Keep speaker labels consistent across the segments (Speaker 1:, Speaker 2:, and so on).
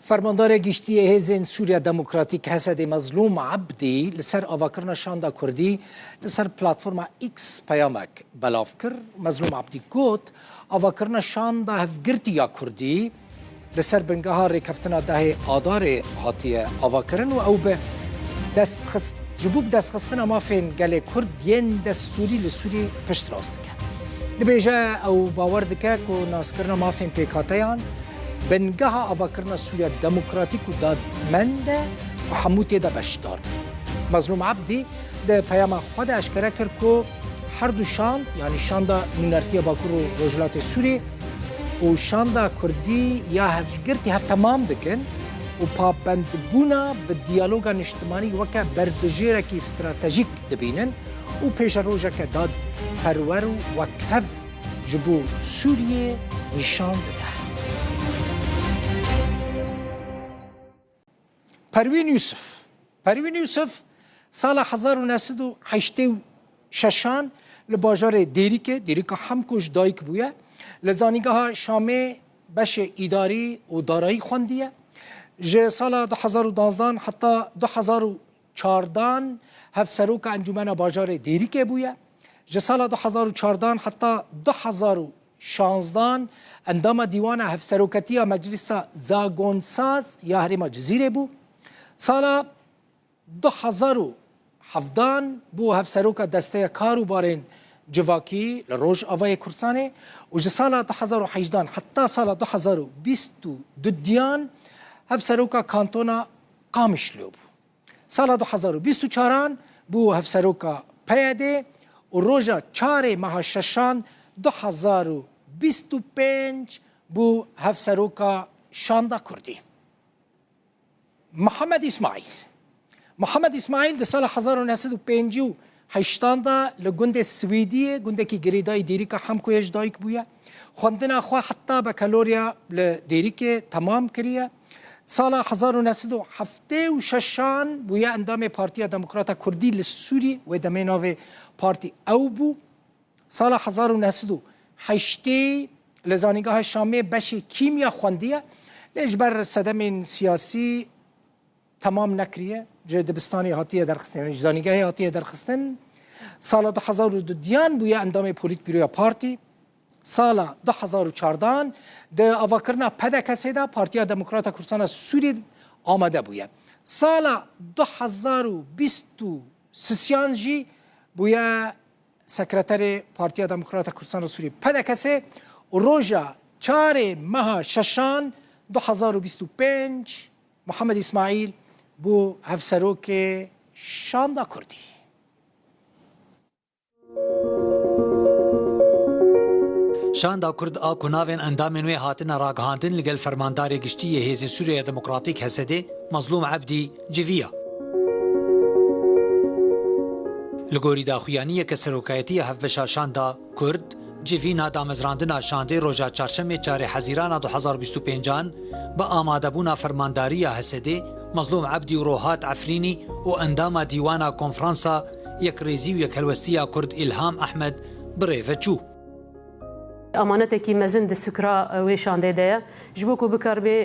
Speaker 1: فرماندار گشتی هیزن سوریا دموکراتیک حسد مظلوم عبدی لسر آواکرنا شاندا کردی لسر پلاتفورما ایکس پیامک بلاف کر مظلوم عبدی گوت آواکرنا شاندا هفگرتی یا کردی لسر بنگاه ریکفتنا ده آدار هاتیه آواکرن و او به دست خست جبوب دست خستنا ما فين قال كرد ين دستوري لسوري پشت راست كان دبيجا او باور دكا كو ناسكرنا ما فين بيكاتيان بنگاه افاكرنا سوريا ديمقراطيك وداد منده وحموتي دا بشتار مظلوم عبدي ده پیام خود اشکره کرد که هر دو شاند یعنی شاندا نونرتی باکور و روجلات سوری و شاندا کردی یا هفگرتی هف تمام دکن و پابند بونا به دیالوگا اجتماعی وکا بردجیره کی استراتژیک دبینن و پیش روزه که داد پرور و کف جبو سوریه نشان داده. پروین یوسف سال 1986 لباجار دیریک همکوش دایک بویه لزانیگاه شامه بش اداری و دارایی خوندیه جه سال 2012 حتی 2014 هفت سروک انجمن باجار دیریک بویه جه سال 2014 حتی 2016 اندام دیوان هفت سروکتی مجلس زاگونساز یا هرم جزیره بو سال 2017 بو هفت سروک دسته کارو بارین جواکی لروج آوای کرسانه و جه سال 2018 حتی سال 2022 دیان هفت سروک کانتونا قامشلو بو سال 2024 بو هفت سروک پیاده و روژا 4 ماه ششان 2025 بو هفت سروک شاندا کردی محمد اسماعیل ده سال 1958 لگند سویدیه گنده کی گریدای دیریکا همکویش دایک بویا خوندنا خوا حتی بکالوریا لدیریک تمام کریه سال 1976 بویا اندام پارتی دموکراتا کردی لسوری و دمه ناو پارتی او بو سال 1980 لزانیگاه شامه بش کیمیا خوندیه لجبر صدم سیاسی تمام نکریه جه دبستانی هاتیه درخستن زانیگاه هاتیه درخستن سال 2002 دیان بویا اندام پولیت بیرویا پارتی سال 2014 ده آواکرنا پدکسی ده پارتی دموکراتا کردستان سوری آمده بویا سال 2023 جی بویا سکرتر پارتی دموکراتا کردستان سوری پدکسی و روژا 4 ماه ششان 2025 محمد اسماعیل بو هفت سروک شاندا کردی
Speaker 2: شاندا کرد آکو ناوین اندام نوی هاتنا راگهاندن لگل فرماندار گشتی هیز سوریه دموکراتیک حسده مظلوم عبدی جویا لگوری داخویانی که سروکایتی هفت بشا شاندا کرد جوینا دامزراندنا شانده روژا چارشم 4 حزیران 2025 با آماده بونا فرمانداری حسده مظلوم عبدی و روحات عفرینی و اندام دیوانا کنفرانسا یک ریزی و یک هلوستی کرد الهام احمد بریفتشو
Speaker 3: امانتێکی مەزن دەسوکرا وێ شاندێدەیە ji bo ku bikarbê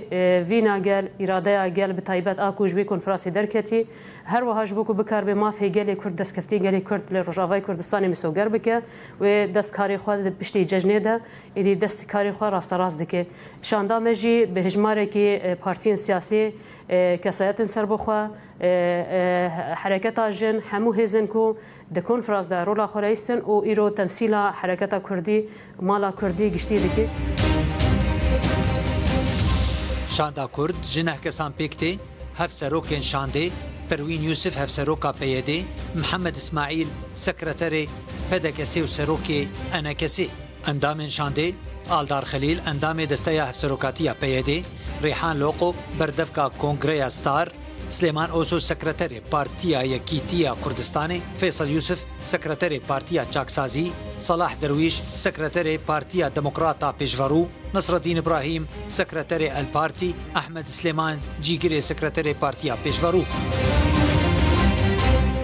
Speaker 3: vîna gel îradeya gel bi taybet a ku ji wê konferansê derketî her wiha ji bo ku bikarbê mafê gelê Kurd destkeftî gelê Kurd li Rojavayê Kurdistanê misoger bike wê destkarê xwe di piştî cejnê de êdî destkarê xwe rasterast dike şanda me jî bi hejmarekî partiyên siyasî kesayetin serbixwe hereketa jin hemû hêzin ku د کنفرانس دا رولا خورایستن و ایرو تمثیلا حرکت کردی مالا کردی گشتی دکی
Speaker 2: شاندا کرد جنه کسان پیکتی هف سروکن شانده پروین یوسف هف سروکا پیده محمد اسماعیل سکرتر پدکسی و سروکی انکسی اندام شانده آلدار خلیل اندام دسته هف سروکاتی پیده ریحان لوقو بردفکا کنگره ستار سليمان اوسو سكرتير بارتيا يكيتيا كردستاني فيصل يوسف سكرتير بارتيا تشاكسازي صلاح درويش سكرتير بارتيا ديمقراطا بيجفارو نصر الدين ابراهيم سكرتير البارتي احمد سليمان جيجري سكرتير بارتيا بيجفارو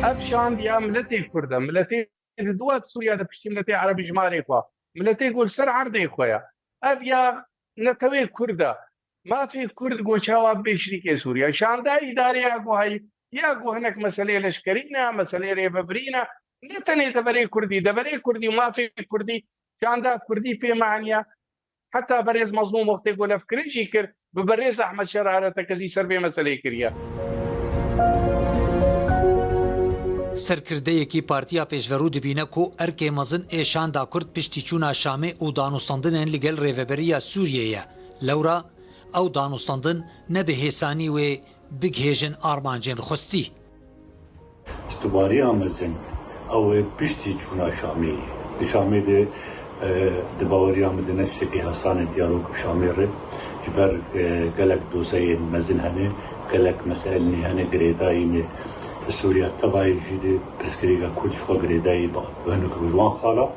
Speaker 4: افشان يا ملتي كرده ملتي دوات سوريا ده بشتي ملتي عربي جمالي خوا ملتي يقول سر عرضي خويا ابيا نتوي كرده ما في كرد گوچاوا بشريك سوريا شاندا اداري اگو هاي يا گو هناك مسألة لشكرينا مسألة ريببرينا نتني دبري كردي ما في كردي شاندا كردي في معنيا حتى بريز مظلوم وقت يقول فكري شكر ببريز احمد شرارة كزي سربي مسألة كريا
Speaker 2: سرکردەیەکی پارتیا پێشڤەڕوو دبینە و ئەرکێ مەزن ئێشاندا کورد پشتی چوونا شامێ و دانوستاندنên لەگەڵ رێڤەبەریya سووریەیە لەورا ئەو دانوستاندن نەبێ هێسانی وێ بگهێژن ئارمانجێن خستی
Speaker 5: استوباریya mezin ew ê piştî çûna Şamê di Şamê de di baweriya min de ne tiştekî hesanê diyalog Şamê re ji ber gelek doseyên mezin hene gelek meseleyê hene girêdayî Sûriya tevayê jî de pirsgirêka Kurd ji xwe girêdayî hinek ji wan xala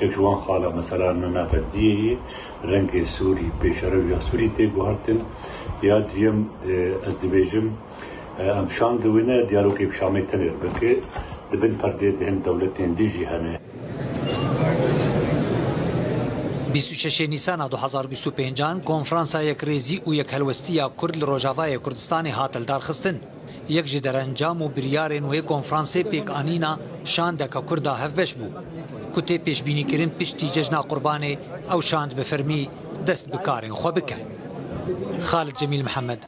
Speaker 5: yek ji wan xala mesela Navberdiyê rengê Sûrî pêşerev ya Sûrî tê guhertin ya diyem ez dibêjim em şan diwîne diyalogê bi Şamê tenê bike dibin perdê dihên dewletên dî jî hene
Speaker 2: 26 نیسانا 2025 کنفرانسا یەکرێزی و یەکهەلوەستیە کورد لە ڕۆژاوای کوردستانی هاتلدارخستن یەک ji derengam û biryarên wê konferansê pêkanîna şandeka Kurda hevbeş bû ku tê pêşbînîkirin piştî cejna qurbanê ew şand bi fermî dest bi karên xwe bike. Xalid Cemîl Mihemed,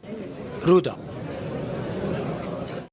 Speaker 2: Rûda.